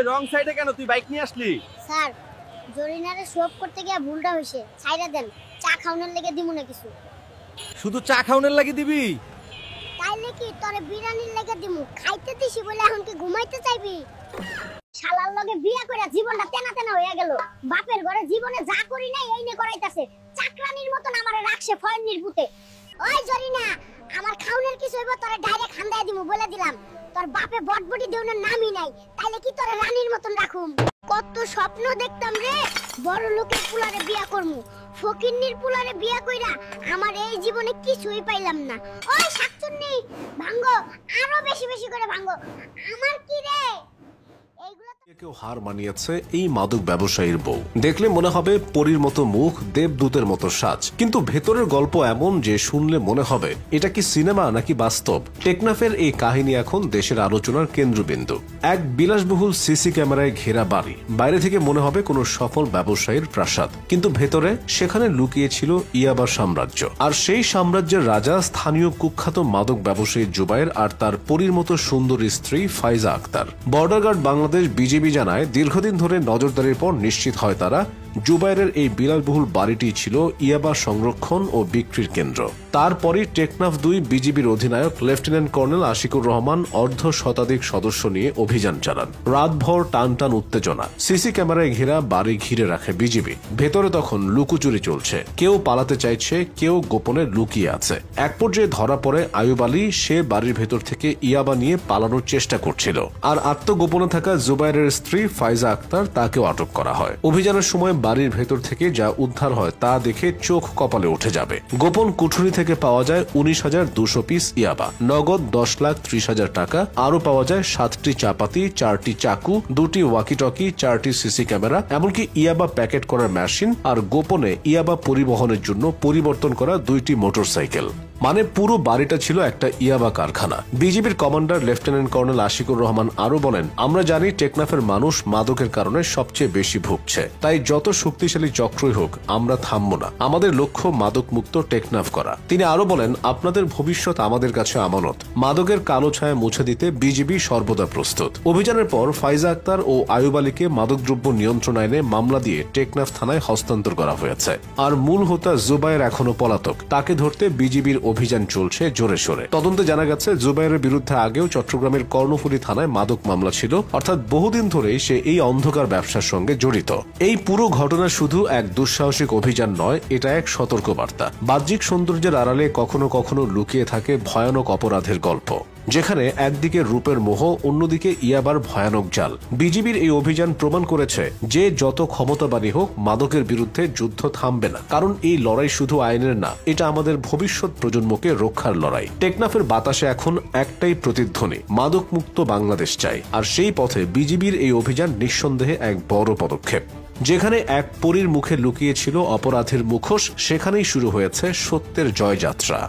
ওই রং সাইডে কেন? তুই বাইক নিয়ে আসলি? স্যার, জরিনারে শোভ করতে গিয়ে ভুলটা হইছে, ছাইরা দেন। চা খাওয়ানোর লেগে দিমু না কিছু? শুধু চা খাওয়ানোর লাগি দিবি? তাইলে কি তোরে বিরানির লেগে দিমু? খাইতে দিছি বলে এখন কি ঘুমাইতে চাইবি? শালার লগে বিয়া কইরা জীবনটা তেনা তেনা হইয়া গেল। বাপের ঘরে জীবনে যা করি নাই এই নে করাইতাছে। চাকরানির মতন আমারে রাখছে ফয়নির পুতে। ওই জরিনা, আমার খাওনের কিছু হইব তোরে ডাইরেক্ট খান্দায় দিমু বলে দিলাম। তোর বাপে বটবটি দেউনের নামই নাই, তাইলে কি তোরে রানীর মতন রাখুম? কত স্বপ্ন দেখতাম রে, বড় লোকের পুলারে বিয়া করমু। ফকিন্নির পুলারে বিয়া কইরা আমার এই জীবনে কিছুই পাইলাম না। ওই শাকচুন্নি, ভাঙ্গো, আরো বেশি বেশি করে ভাঙ্গো। আমার কি রে? কেউ হার মানিয়েছে এই মাদক ব্যবসায়ীর বউ। দেখলে মনে হবে পরীর মতো মুখ, দেবদূতের মতো সাজ, কিন্তু ভেতরের গল্প এমন যে শুনলে মনে হবে এটা কি সিনেমা নাকি বাস্তব। টেকনাফের এই কাহিনী এখন দেশের আলোচনার কেন্দ্রবিন্দু। এক বিলাসবহুল সিসি ক্যামেরায় ঘেরা বাড়ি, বাইরে থেকে মনে হবে কোনো সফল ব্যবসায়ীর প্রাসাদ, কিন্তু ভেতরে সেখানে লুকিয়ে ছিল ইয়াবা সাম্রাজ্য। আর সেই সাম্রাজ্যের রাজা স্থানীয় কুখ্যাত মাদক ব্যবসায়ী জুবায়ের আর তার পরীর মতো সুন্দরী স্ত্রী Faiza Akter. Border guard Bangladesh BGB জানায় দীর্ঘদিন ধরে নজরদারির পর নিশ্চিত হয় তারা জুবায়েরের এই বিলাসবহুল বাড়িটি ছিল ইয়াবা সংরক্ষণ ও বিক্রির কেন্দ্র। তারপরই টেকনাফ ২ বিজিবির অধিনায়ক লেফটেন্যান্ট কর্নেল আশিকুর রহমান অর্ধ শতাধিক সদস্য নিয়ে অভিযান চালান। রাতভর টানটান উত্তেজনা, সিসি ক্যামেরায় ঘেরা বাড়ি ঘিরে রাখে বিজিবি। ভেতরে তখন লুকোচুরি চলছে, কেউ পালাতে চাইছে, কেউ গোপনে লুকিয়ে আছে। এক পর্যায়ে ধরা পড়ে আয়ুব আলী। সে বাড়ির ভেতর থেকে ইয়াবা নিয়ে পালানোর চেষ্টা করছিল, আর আত্মগোপনে থাকা জুবায়েরের স্ত্রী ফাইজা আক্তার তাকেও আটক করা হয়। অভিযানের সময় বাড়ির ভেতর থেকে যা উদ্ধার হয় তা দেখে চোখ কপালে উঠে যাবে। গোপন কুঠুরি থেকে পাওয়া যায় ১৯,২০০ পিস ইয়াবা, নগদ ১০,৩০,০০০ টাকা। আরও পাওয়া যায় ৭টি চাপাতি, 4টি চাকু, 2টি ওয়াকিটকি, 4টি সিসি ক্যামেরা, এমনকি ইয়াবা প্যাকেট করার মেশিন আর গোপনে ইয়াবা পরিবহনের জন্য পরিবর্তন করা 2টি মোটরসাইকেল। মানে পুরো বাড়িটা ছিল একটা ইয়াবা কারখানা। বিজিবির commander lieutenant colonel Ashikur Rahman আরো বলেন, আমরা জানি টেকনাফের মানুষ মাদকের কারণে সবচেয়ে বেশি ভুগছে, তাই যত শক্তিশালী চক্রই হোক আমরা থামবো না। আমাদের লক্ষ্য মাদক মুক্ত টেকনাফ করা। তিনি আরো বলেন, আপনাদের ভবিষ্যৎ আমাদের কাছে আমানত। মাদকের কালো ছায়া মুছে দিতে বিজিবি সর্বদা প্রস্তুত। অভিযানের পর ফাইজা আক্তার ও আয়ুব আলীকে মাদকদ্রব্য নিয়ন্ত্রণ আইনে মামলা দিয়ে টেকনাফ থানায় হস্তান্তর করা হয়েছে। আর মূল হোতা জুবায়ের এখনো পলাতক। তাকে ধরতে বিজিবির অভিযান চলছে জোরে সোরে। তদন্তে জানা গেছে জুবায়েরের বিরুদ্ধে আগেও চট্টগ্রামের কর্ণফুলী থানায় মাদক মামলা ছিল, অর্থাৎ বহুদিন ধরেই সে এই অন্ধকার ব্যবসার সঙ্গে জড়িত। এই পুরো ঘটনা শুধু এক দুঃসাহসিক অভিযান নয়, এটা এক সতর্কবার্তা। বাহ্যিক সৌন্দর্যের আড়ালে কখনো কখনো লুকিয়ে থাকে ভয়ানক অপরাধের গল্প, যেখানে একদিকে রূপের মোহ, অন্যদিকে ইয়াবার ভয়ানক জাল। বিজিবির এই অভিযান প্রমাণ করেছে যে যত ক্ষমতাবানই হোক মাদকের বিরুদ্ধে যুদ্ধ থামবে না, কারণ এই লড়াই শুধু আইনের না, এটা আমাদের ভবিষ্যৎ প্রজন্মকে রক্ষার লড়াই। টেকনাফের বাতাসে এখন একটাই প্রতিধ্বনি, মাদক মুক্ত বাংলাদেশ চাই। আর সেই পথে বিজিবির এই অভিযান নিঃসন্দেহে এক বড় পদক্ষেপ। যেখানে এক পরীর মুখে লুকিয়ে ছিল অপরাধের মুখোশ, সেখানেই শুরু হয়েছে সত্যের জয়যাত্রা।